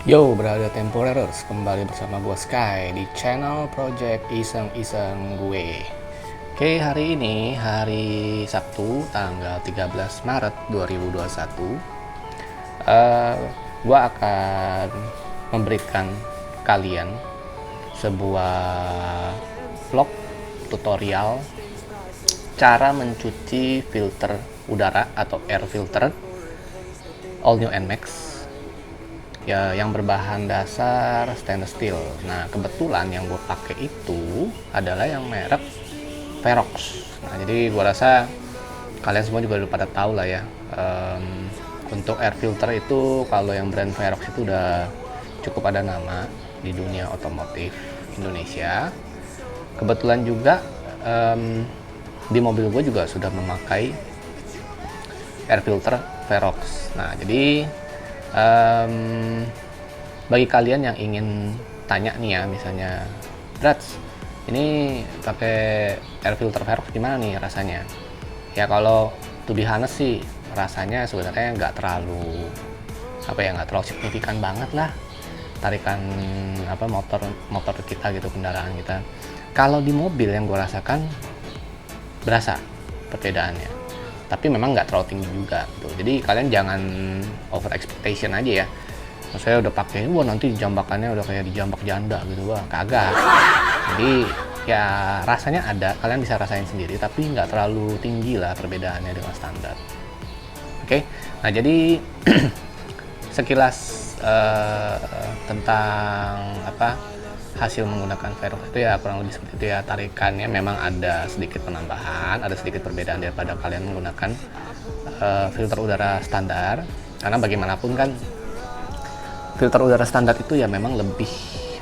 Yo, berada Temporerers, kembali bersama gue Sky di channel Project Iseng-Iseng gue. Oke, hari ini hari Sabtu tanggal 13 Maret 2021. Gue akan memberikan kalian sebuah vlog tutorial cara mencuci filter udara atau air filter all new NMAX ya, yang berbahan dasar stainless steel. Nah, kebetulan yang gue pakai itu adalah yang merek Verox. Nah, jadi gue rasa kalian semua juga udah pada tahu lah ya. Untuk air filter itu kalau yang brand Verox itu udah cukup ada nama di dunia otomotif Indonesia. Kebetulan juga di mobil gue juga sudah memakai air filter Verox. Nah, jadi bagi kalian yang ingin tanya nih ya, misalnya Brats, ini pakai air filter Verox gimana nih rasanya? Ya kalau to be honest sih rasanya sebenarnya nggak terlalu signifikan banget lah tarikan motor kita gitu, kendaraan kita. Kalau di mobil yang gue rasakan berasa perbedaannya, tapi memang nggak terlalu tinggi juga gitu. Jadi kalian jangan over expectation aja ya. Saya udah pakai, wah nanti jambakannya udah kayak dijambak janda gitu, wah kagak. Jadi ya rasanya ada, kalian bisa rasain sendiri, tapi nggak terlalu tinggi lah perbedaannya dengan standar. Oke, nah jadi sekilas tentang hasil menggunakan Verox itu ya kurang lebih seperti itu ya. Tarikannya memang ada sedikit penambahan, ada sedikit perbedaan daripada kalian menggunakan filter udara standar, karena bagaimanapun kan filter udara standar itu ya memang lebih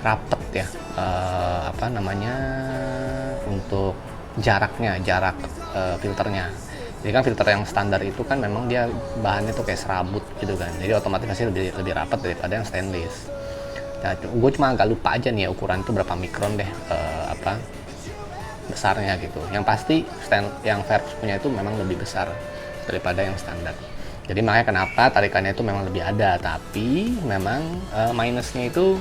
rapet ya, untuk jarak filternya. Jadi kan filter yang standar itu kan memang dia bahannya tuh kayak serabut gitu kan, jadi otomatis pasti lebih rapat daripada yang stainless. Nah, gue cuma agak lupa aja nih ya ukuran itu berapa mikron deh, besarnya gitu. Yang pasti yang Verox punya itu memang lebih besar daripada yang standar. Jadi makanya kenapa tarikannya itu memang lebih ada, tapi memang minusnya itu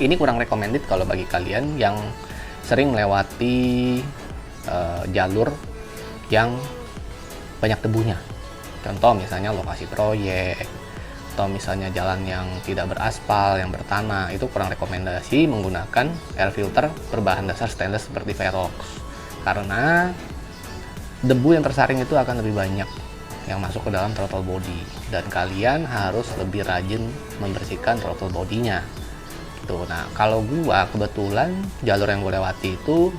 ini kurang recommended kalau bagi kalian yang sering melewati jalur yang banyak debunya. Contoh misalnya lokasi proyek, atau misalnya jalan yang tidak beraspal, yang bertanah, itu kurang rekomendasi menggunakan air filter berbahan dasar stainless seperti Verox, karena debu yang tersaring itu akan lebih banyak yang masuk ke dalam throttle body, dan kalian harus lebih rajin membersihkan throttle bodinya gitu. Nah, kalau gua kebetulan jalur yang gue lewati itu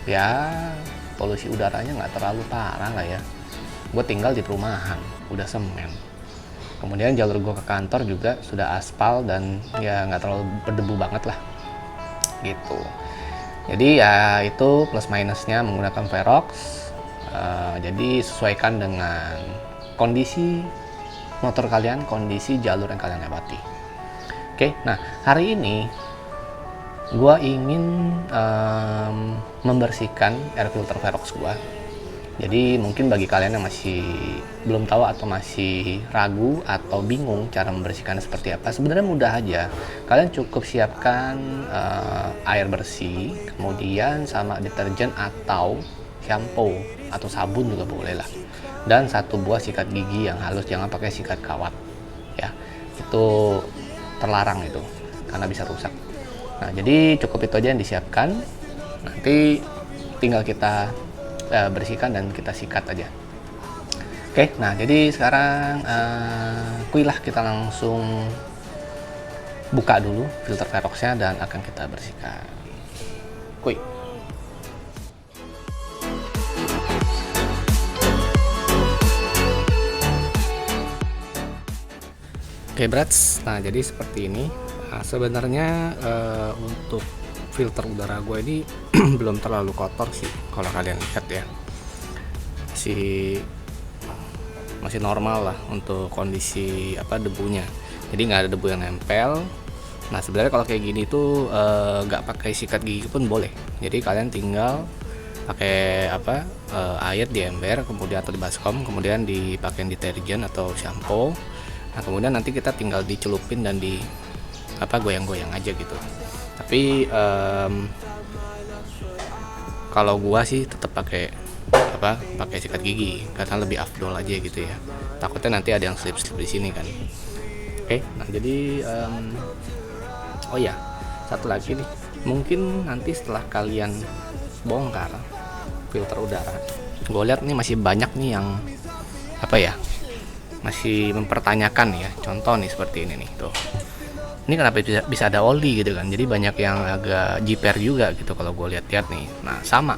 ya polusi udaranya nggak terlalu parah lah ya. Gue tinggal di perumahan, udah semen. Kemudian jalur gue ke kantor juga sudah aspal dan ya nggak terlalu berdebu banget lah gitu. Jadi ya itu plus minusnya menggunakan Verox. Jadi sesuaikan dengan kondisi motor kalian, kondisi jalur yang kalian lewati. Oke, nah hari ini gue ingin membersihkan air filter Verox gue. Jadi mungkin bagi kalian yang masih belum tahu atau masih ragu atau bingung cara membersihkannya seperti apa, sebenarnya mudah aja. Kalian cukup siapkan air bersih, kemudian sama deterjen atau shampoo atau sabun juga boleh lah, dan satu buah sikat gigi yang halus, jangan pakai sikat kawat ya, itu terlarang itu karena bisa rusak. Nah, jadi cukup itu aja yang disiapkan, nanti tinggal kita bersihkan dan kita sikat aja. Oke, nah jadi sekarang kuilah kita langsung buka dulu filter Veroxnya dan akan kita bersihkan. Kuy. Oke, Brats, nah jadi seperti ini. Nah, sebenarnya untuk filter udara gue ini belum terlalu kotor sih kalau kalian lihat ya, masih normal lah untuk kondisi debunya, jadi nggak ada debu yang nempel. Nah, sebenarnya kalau kayak gini tuh nggak pakai sikat gigi pun boleh, jadi kalian tinggal pakai air di ember, kemudian atau di baskom, kemudian dipakai deterjen atau shampoo. Nah, kemudian nanti kita tinggal dicelupin dan goyang-goyang aja gitu. Tapi kalau gua sih tetap pakai sikat gigi karena lebih afdol aja gitu ya. Takutnya nanti ada yang slip-slip di sini kan. Oke, nah jadi oh ya, satu lagi nih. Mungkin nanti setelah kalian bongkar filter udara, gue lihat nih masih banyak nih yang masih mempertanyakan ya. Contoh nih seperti ini nih, tuh. Ini kenapa bisa ada oli gitu kan? Jadi banyak yang agak jiper juga gitu kalau gue lihat-lihat nih. Nah sama,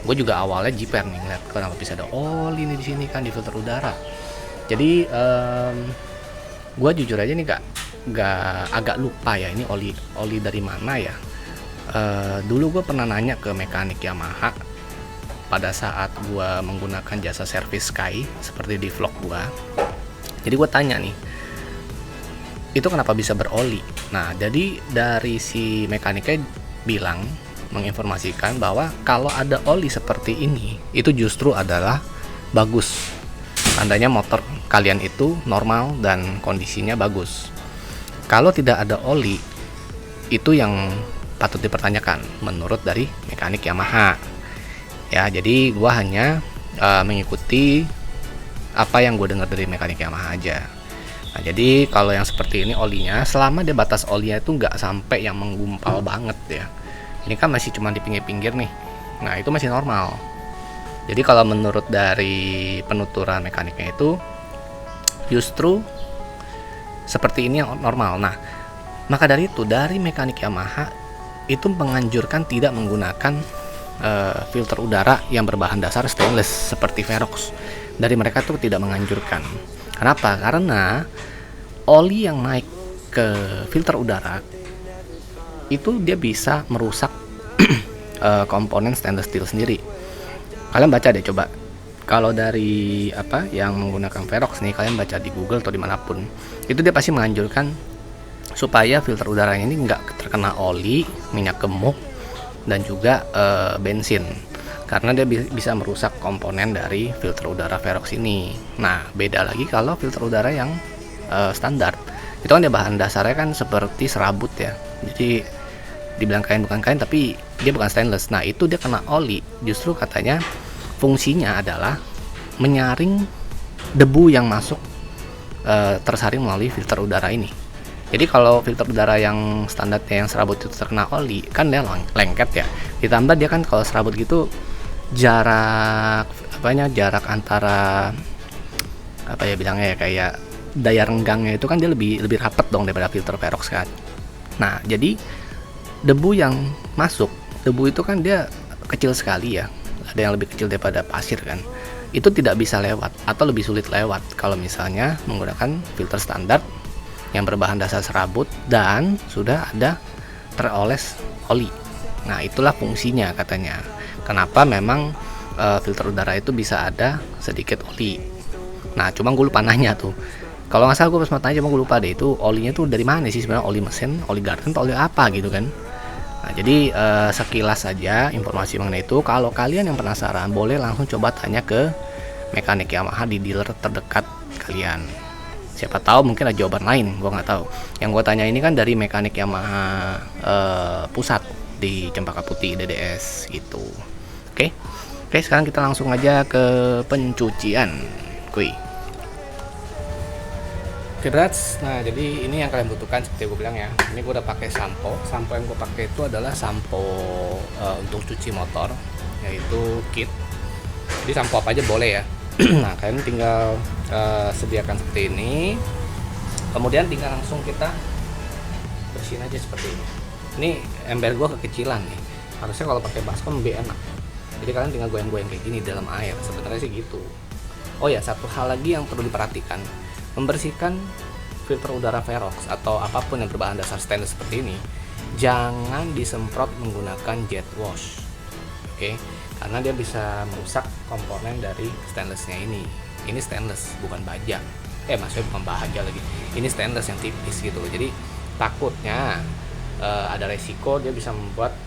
gue juga awalnya jiper nih ngeliat kenapa bisa ada oli nih di sini kan di filter udara. Jadi gue jujur aja nih agak lupa ya ini oli dari mana ya. Dulu gue pernah nanya ke mekanik Yamaha pada saat gue menggunakan jasa servis Sky seperti di vlog gue. Jadi gue tanya nih, itu kenapa bisa beroli? Nah, jadi dari si mekaniknya menginformasikan bahwa kalau ada oli seperti ini, itu justru adalah bagus. Tandanya motor kalian itu normal dan kondisinya bagus. Kalau tidak ada oli, itu yang patut dipertanyakan menurut dari mekanik Yamaha. Ya, jadi gua hanya mengikuti apa yang gue dengar dari mekanik Yamaha aja. Nah, jadi kalau yang seperti ini olinya, selama dia batas olinya itu nggak sampai yang menggumpal banget ya. Ini kan masih cuma di pinggir-pinggir nih. Nah, itu masih normal. Jadi kalau menurut dari penuturan mekaniknya itu justru seperti ini yang normal. Nah, maka dari itu dari mekanik Yamaha itu menganjurkan tidak menggunakan filter udara yang berbahan dasar stainless seperti Verox. Dari mereka tuh tidak menganjurkan. Kenapa? Karena oli yang naik ke filter udara itu dia bisa merusak komponen stainless steel sendiri. Kalian baca deh coba. Kalau dari yang menggunakan Verox nih, kalian baca di Google atau dimanapun, itu dia pasti menganjurkan supaya filter udaranya ini nggak terkena oli, minyak gemuk, dan juga bensin. Karena dia bisa merusak komponen dari filter udara Verox ini. Nah, beda lagi kalau filter udara yang standar. Itu kan dia bahan dasarnya kan seperti serabut ya. Jadi dibilang kain bukan kain, tapi dia bukan stainless. Nah, itu dia kena oli. Justru katanya fungsinya adalah menyaring debu yang masuk tersaring melalui filter udara ini. Jadi kalau filter udara yang standarnya yang serabut itu terkena oli, kan dia lengket ya. Ditambah dia kan kalau serabut gitu jarak antara bilangnya ya, kayak daya renggangnya itu kan dia lebih rapat dong daripada filter Verox kan. Nah, jadi debu yang masuk, debu itu kan dia kecil sekali ya. Ada yang lebih kecil daripada pasir kan. Itu tidak bisa lewat atau lebih sulit lewat kalau misalnya menggunakan filter standar yang berbahan dasar serabut dan sudah ada teroles oli. Nah, itulah fungsinya katanya. Kenapa memang filter udara itu bisa ada sedikit oli. Nah, cuma gue lupa nanya tuh. Kalau nggak salah gue pas mau tanya, cuma gue lupa deh itu olinya tuh dari mana sih sebenarnya, oli mesin, oli garden, atau oli apa gitu kan. Nah, jadi sekilas saja informasi mengenai itu. Kalau kalian yang penasaran, boleh langsung coba tanya ke mekanik Yamaha di dealer terdekat kalian. Siapa tahu mungkin ada jawaban lain, gue nggak tahu. Yang gue tanya ini kan dari mekanik Yamaha pusat di Cempaka Putih DDS gitu. Oke, sekarang kita langsung aja ke pencucian, kuy. Oke, brats. Nah, jadi ini yang kalian butuhkan seperti gue bilang ya. Ini gue udah pakai sampo. Sampo yang gue pakai itu adalah sampo untuk cuci motor, yaitu kit. Jadi sampo apa aja boleh ya. Nah, kalian tinggal sediakan seperti ini. Kemudian tinggal langsung kita bersihin aja seperti ini. Ini ember gue kekecilan nih. Harusnya kalau pakai baskom lebih enak. Jadi kalian tinggal goyang-goyang kayak gini dalam air. Sebenarnya sih gitu. Oh ya, satu hal lagi yang perlu diperhatikan. Membersihkan filter udara Verox atau apapun yang berbahan dasar stainless seperti ini, jangan disemprot menggunakan jet wash. Oke? Karena dia bisa merusak komponen dari stainlessnya ini. Ini stainless, bukan baja. Maksudnya bukan baja lagi. Ini stainless yang tipis gitu. Jadi takutnya ada resiko dia bisa membuat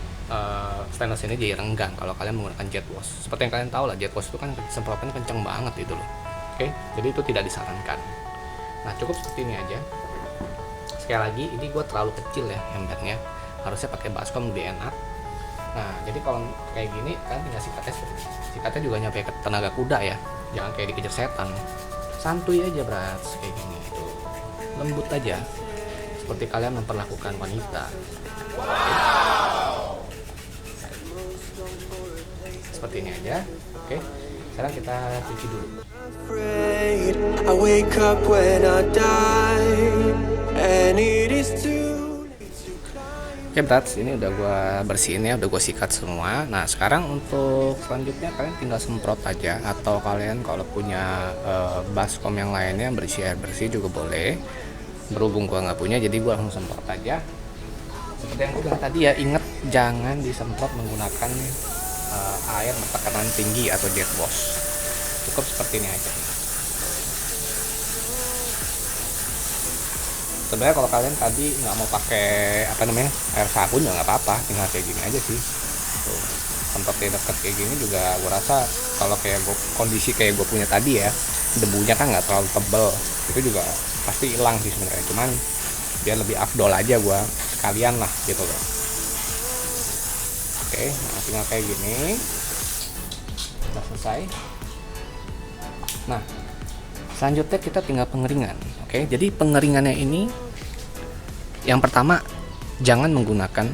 stainless ini jadi renggang kalau kalian menggunakan jet wash. Seperti yang kalian tahu lah, jet wash itu kan semprotannya kenceng banget gitu loh. Oke, jadi itu tidak disarankan. Nah, cukup seperti ini aja. sekali lagi ini gue terlalu kecil ya embernya, harusnya pakai baskom lebih enak. Nah jadi kalau kayak gini kan tinggal sikatnya juga nyampe ke tenaga kuda ya, jangan kayak dikejar setan, santuy aja Brats, kayak gini itu lembut aja seperti kalian memperlakukan wanita. Seperti ini aja. Oke, sekarang kita cuci dulu. I wake up when I die, and it is too. Oke Brats, ini udah gue bersihin ya, udah gue sikat semua. Nah sekarang untuk selanjutnya kalian tinggal semprot aja, atau kalian kalau punya baskom yang lainnya berisi air bersih juga boleh. Berhubung gue nggak punya, jadi gue langsung semprot aja. Seperti yang gue bilang tadi ya, ingat jangan disemprot menggunakan air bertekanan tinggi atau jet wash. Cukup seperti ini aja. Sebenarnya kalau kalian tadi nggak mau pakai air sabun ya nggak apa-apa, tinggal kayak gini aja sih. Tuh, semprot di dekat kayak gini juga gue rasa kalau kayak kondisi kayak gue punya tadi ya, debunya kan nggak terlalu tebel, itu juga pasti hilang sih sebenarnya. Cuman biar lebih afdol aja gue sekalian lah gitu loh. Oke, nah tinggal kayak gini udah selesai. Nah selanjutnya kita tinggal pengeringan. Oke, jadi pengeringannya ini yang pertama, jangan menggunakan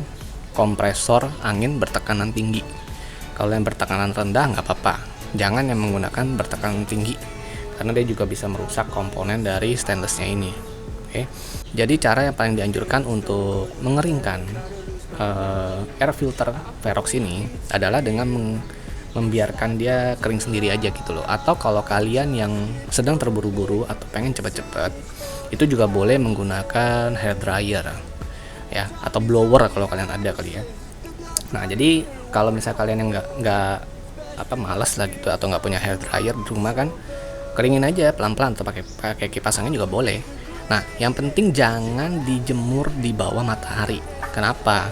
kompresor angin bertekanan tinggi. Kalau yang bertekanan rendah nggak apa-apa, jangan yang menggunakan bertekanan tinggi karena dia juga bisa merusak komponen dari stainlessnya ini. Oke, jadi cara yang paling dianjurkan untuk mengeringkan air filter Verox ini adalah dengan membiarkan dia kering sendiri aja gitu loh. Atau kalau kalian yang sedang terburu-buru atau pengen cepet-cepet, itu juga boleh menggunakan hair dryer ya, atau blower kalau kalian ada kali ya. Nah jadi kalau misalnya kalian yang nggak malas lah gitu, atau nggak punya hair dryer di rumah kan, keringin aja pelan-pelan, atau pakai kipas angin juga boleh. Nah yang penting jangan dijemur di bawah matahari. Kenapa?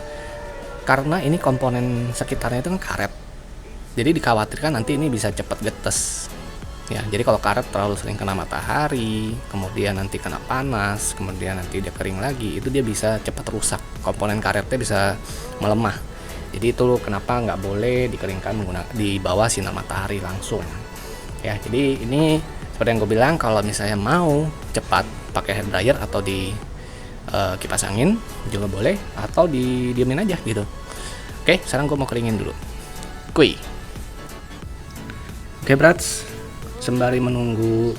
Karena ini komponen sekitarnya itu kan karet. Jadi dikhawatirkan nanti ini bisa cepat getes. Ya, jadi kalau karet terlalu sering kena matahari, kemudian nanti kena panas, kemudian nanti dia kering lagi, itu dia bisa cepat rusak. Komponen karetnya bisa melemah. Jadi itu kenapa nggak boleh dikeringkan di bawah sinar matahari langsung. Ya, jadi ini seperti yang gue bilang, kalau misalnya mau cepat pakai hair dryer atau di kipas angin juga boleh, atau didiemin aja gitu. Oke, sekarang gue mau keringin dulu. Kuy. Oke Brats, sembari menunggu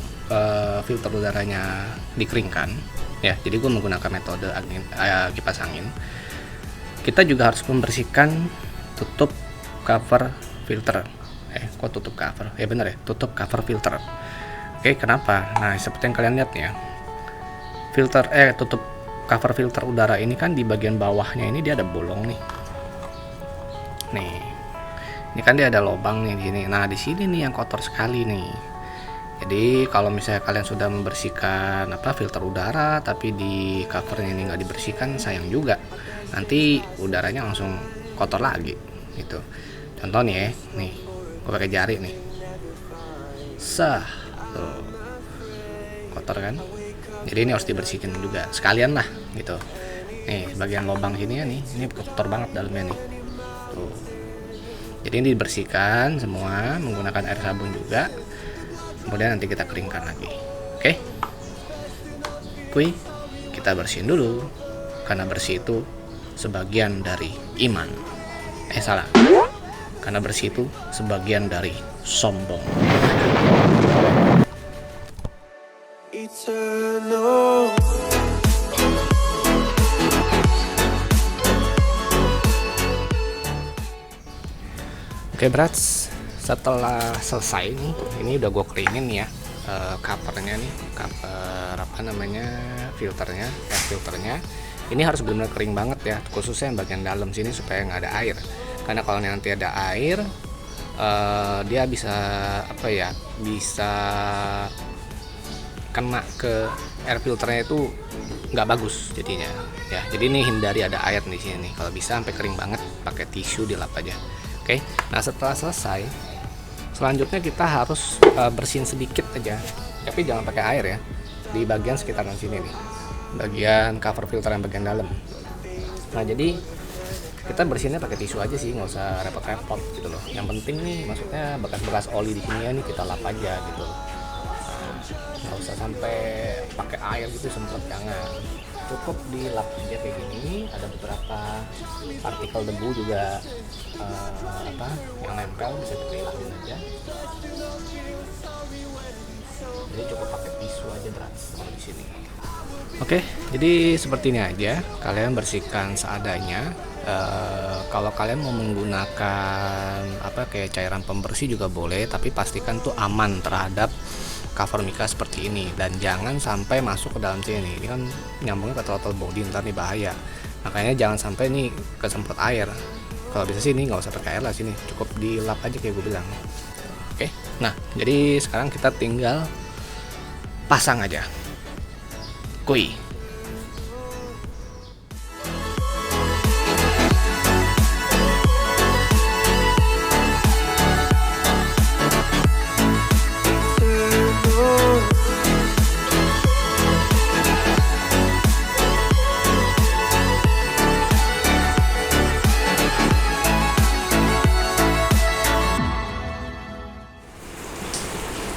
filter udaranya dikeringkan ya, jadi gue menggunakan metode kipas angin. Kita juga harus membersihkan tutup cover filter. Kok tutup cover? Ya bener ya, tutup cover filter. Oke, kenapa? Nah seperti yang kalian lihat ya, tutup cover filter udara ini kan di bagian bawahnya ini dia ada bolong nih. Ini kan dia ada lubang nih di sini. Nah, di sini nih yang kotor sekali nih. Jadi kalau misalnya kalian sudah membersihkan filter udara tapi di covernya ini nggak dibersihkan, sayang juga. Nanti udaranya langsung kotor lagi gitu. Contoh nih ya, nih gue pakai jari nih. Tuh. Kotor kan? Jadi ini harus dibersihkan juga sekalian lah gitu. Nih, bagian lubang sini ya nih, ini kotor banget dalamnya nih. Tuh. Jadi ini dibersihkan semua menggunakan air sabun juga. Kemudian nanti kita keringkan lagi. Oke. Kuy, kita bersihin dulu. Karena bersih itu sebagian dari iman. Salah. Karena bersih itu sebagian dari sombong. Eternal. Oke Brats, setelah selesai nih, ini udah gue keringin ya covernya nih, cover filternya, filternya. Ini harus benar-benar kering banget ya, khususnya yang bagian dalam sini supaya nggak ada air. Karena kalau nanti ada air, dia bisa bisa kena ke air filternya, itu nggak bagus jadinya ya. Jadi ini hindari ada air di sini nih. Kalau bisa sampai kering banget, pakai tisu dilap aja. Oke, nah setelah selesai, selanjutnya kita harus bersihin sedikit aja, tapi jangan pakai air ya, di bagian sekitaran sini nih. bagian cover filter yang bagian dalam. Nah jadi kita bersihinnya pakai tisu aja sih, nggak usah repot-repot gitu loh. Yang penting nih, maksudnya bekas-bekas oli di sini ya nih kita lap aja gitu. Nah, nggak usah sampai pakai air gitu, semprot, jangan. Cukup dilap aja kayak gini. Ada beberapa partikel debu juga yang nempel, bisa kita hilangin aja. Jadi cukup pakai tisu aja kalau di sini. Oke, jadi seperti ini aja. Kalian bersihkan seadanya. Kalau kalian mau menggunakan kayak cairan pembersih juga boleh, tapi pastikan tuh aman terhadap cover mica seperti ini, dan jangan sampai masuk ke dalam sini. Ini kan nyambungnya ke throttle body, ntar nih bahaya. Makanya jangan sampai nih kesemprot air. Kalau bisa sini nggak usah pakai air lah, sini cukup dilap aja kayak gue bilang. Oke, nah jadi sekarang kita tinggal pasang aja. Kui.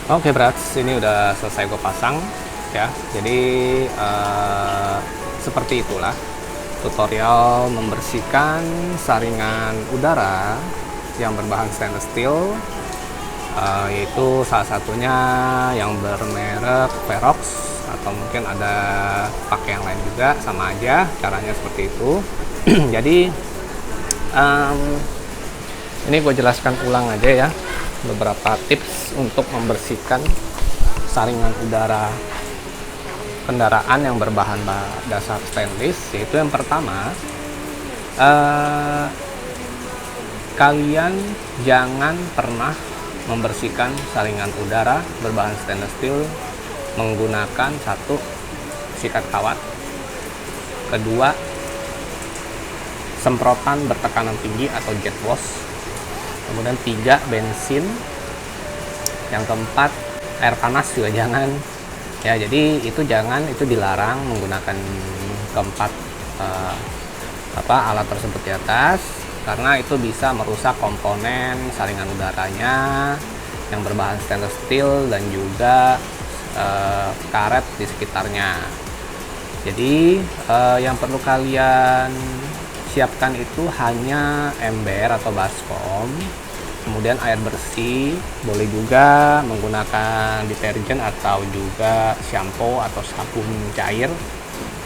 Oke, Brats, ini udah selesai gue pasang ya. Jadi seperti itulah tutorial membersihkan saringan udara yang berbahan stainless steel, yaitu salah satunya yang bermerek Verox, atau mungkin ada pakai yang lain juga, sama aja caranya seperti itu. Jadi ini gue jelaskan ulang aja ya, beberapa tips untuk membersihkan saringan udara kendaraan yang berbahan dasar stainless. Yaitu yang pertama, kalian jangan pernah membersihkan saringan udara berbahan stainless steel menggunakan satu, sikat kawat, kedua, semprotan bertekanan tinggi atau jet wash, kemudian 3, bensin, yang keempat, air panas juga jangan ya. Jadi itu jangan, itu dilarang menggunakan keempat alat tersebut di atas, karena itu bisa merusak komponen saringan udaranya yang berbahan stainless steel dan juga karet di sekitarnya. Jadi yang perlu kalian siapkan itu hanya ember atau baskom, kemudian air bersih, boleh juga menggunakan deterjen atau juga shampoo atau sabun cair,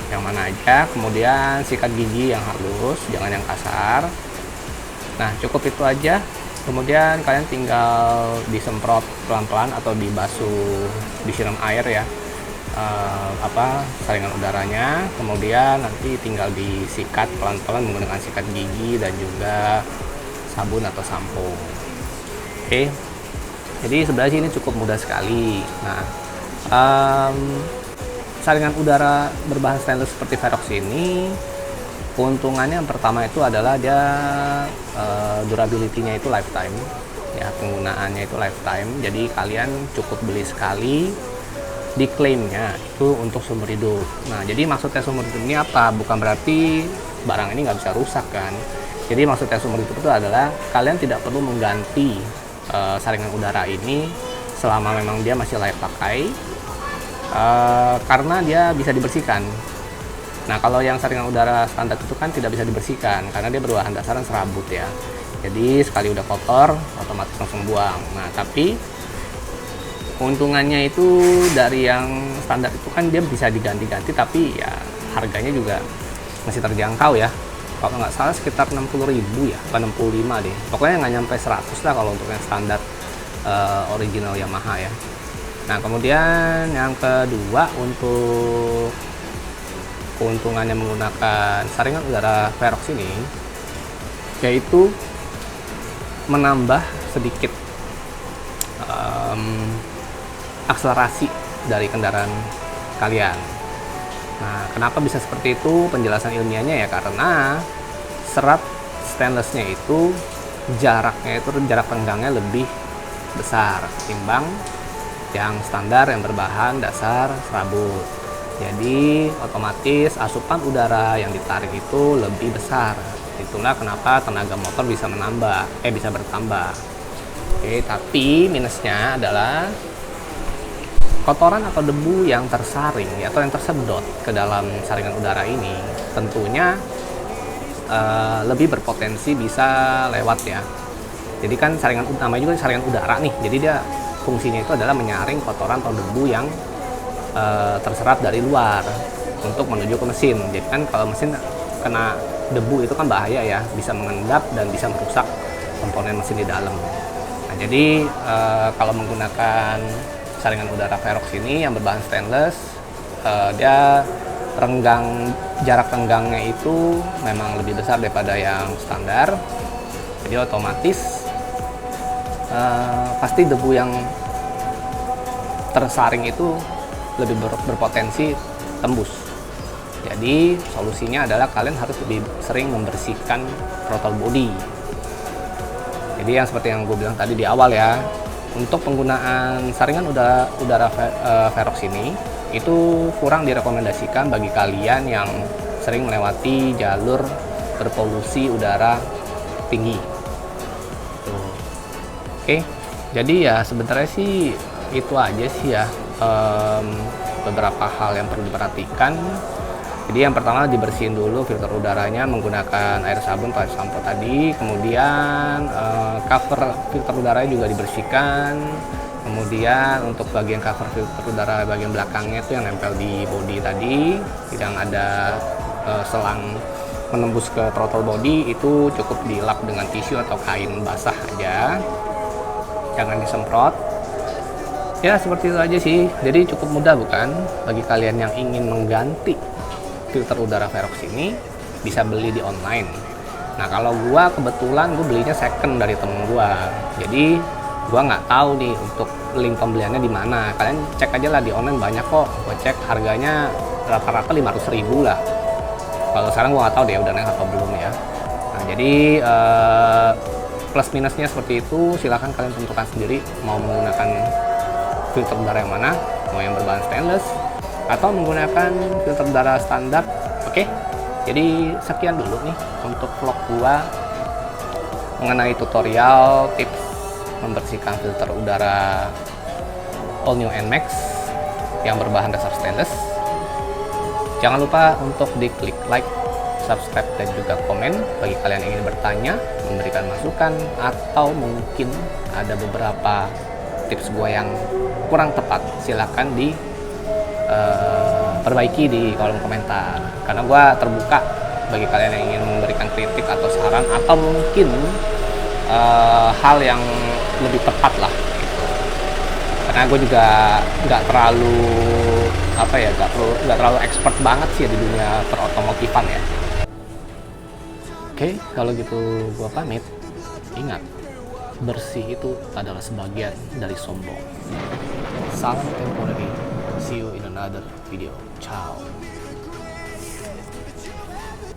yang mana aja, kemudian sikat gigi yang halus, jangan yang kasar. Nah, cukup itu aja. Kemudian kalian tinggal disemprot pelan-pelan atau dibasuh, disiram air ya, saringan udaranya, kemudian nanti tinggal disikat pelan-pelan menggunakan sikat gigi dan juga sabun atau sampo. Oke, jadi sebenarnya ini cukup mudah sekali. Nah, saringan udara berbahan stainless seperti Verox ini, keuntungannya yang pertama itu adalah dia durability-nya itu lifetime ya, penggunaannya itu lifetime. Jadi kalian cukup beli sekali, diklaimnya itu untuk seumur hidup. Nah, jadi maksudnya seumur hidup ini apa? Bukan berarti barang ini nggak bisa rusak kan. Jadi maksudnya seumur hidup itu adalah kalian tidak perlu mengganti saringan udara ini selama memang dia masih layak pakai, karena dia bisa dibersihkan. Nah, kalau yang saringan udara standar itu kan tidak bisa dibersihkan karena dia berbahan dasaran serabut ya. Jadi sekali udah kotor otomatis langsung buang. Nah, tapi keuntungannya itu dari yang standar itu kan dia bisa diganti-ganti, tapi ya harganya juga masih terjangkau ya. Kalau nggak salah sekitar 60.000 ya, atau 65 deh. Pokoknya nggak nyampe 100 lah kalau untuk yang standar original Yamaha ya. Nah, kemudian yang kedua, untuk keuntungannya menggunakan saringan udara Verox ini, yaitu menambah sedikit akselerasi dari kendaraan kalian. Nah, kenapa bisa seperti itu? Penjelasan ilmiahnya ya karena serat stainlessnya itu jarak renggangnya lebih besar ketimbang yang standar yang berbahan dasar serabut. Jadi otomatis asupan udara yang ditarik itu lebih besar. Itulah kenapa tenaga motor bisa bisa bertambah. Oke, tapi minusnya adalah kotoran atau debu yang tersaring atau yang tersedot ke dalam saringan udara ini tentunya lebih berpotensi bisa lewat ya. Jadi kan namanya juga saringan udara nih. Jadi dia fungsinya itu adalah menyaring kotoran atau debu yang terserap dari luar untuk menuju ke mesin. Jadi kan kalau mesin kena debu itu kan bahaya ya, bisa mengendap dan bisa merusak komponen mesin di dalam. Nah, jadi kalau menggunakan saringan udara Verox ini yang berbahan stainless, dia jarak renggangnya itu memang lebih besar daripada yang standar. Jadi otomatis pasti debu yang tersaring itu lebih berpotensi tembus. Jadi solusinya adalah kalian harus lebih sering membersihkan throttle body. Jadi yang seperti yang gue bilang tadi di awal ya, untuk penggunaan saringan udara Verox ini itu kurang direkomendasikan bagi kalian yang sering melewati jalur berpolusi udara tinggi. Tuh. Oke, jadi ya sebenarnya sih itu aja sih ya, beberapa hal yang perlu diperhatikan. Jadi yang pertama dibersihin dulu filter udaranya menggunakan air sabun atau air sampo tadi. Kemudian cover filter udaranya juga dibersihkan. Kemudian untuk bagian cover filter udara bagian belakangnya itu yang nempel di bodi tadi, yang ada selang menembus ke throttle body, itu cukup dilap dengan tisu atau kain basah aja. Jangan disemprot. Ya seperti itu aja sih. Jadi cukup mudah bukan bagi kalian yang ingin mengganti filter udara Verox ini, bisa beli di online. Nah kalau gua kebetulan gue belinya second dari temen gua, jadi gua nggak tahu nih untuk link pembeliannya di mana. Kalian cek aja lah di online, banyak kok. Gua cek harganya rata-rata 500.000 lah. Kalau sekarang gua nggak tahu deh udah naik atau belum ya. Nah jadi plus minusnya seperti itu. Silahkan kalian tentukan sendiri mau menggunakan filter udara yang mana, mau yang berbahan stainless atau menggunakan filter udara standar. Oke, jadi sekian dulu nih untuk vlog gua mengenai tutorial tips membersihkan filter udara All New NMAX yang berbahan dasar stainless. Jangan lupa untuk diklik like, subscribe, dan juga komen bagi kalian yang ingin bertanya, memberikan masukan, atau mungkin ada beberapa tips gua yang kurang tepat. Silahkan perbaiki di kolom komentar, karena gue terbuka bagi kalian yang ingin memberikan kritik atau saran, atau mungkin hal yang lebih tepat lah gitu. Karena gue juga nggak terlalu expert banget sih di dunia perotomotifan ya. Oke, kalau gitu gue pamit. Ingat, bersih itu adalah sebagian dari sombong. Salam temporary. See you in another video. Ciao.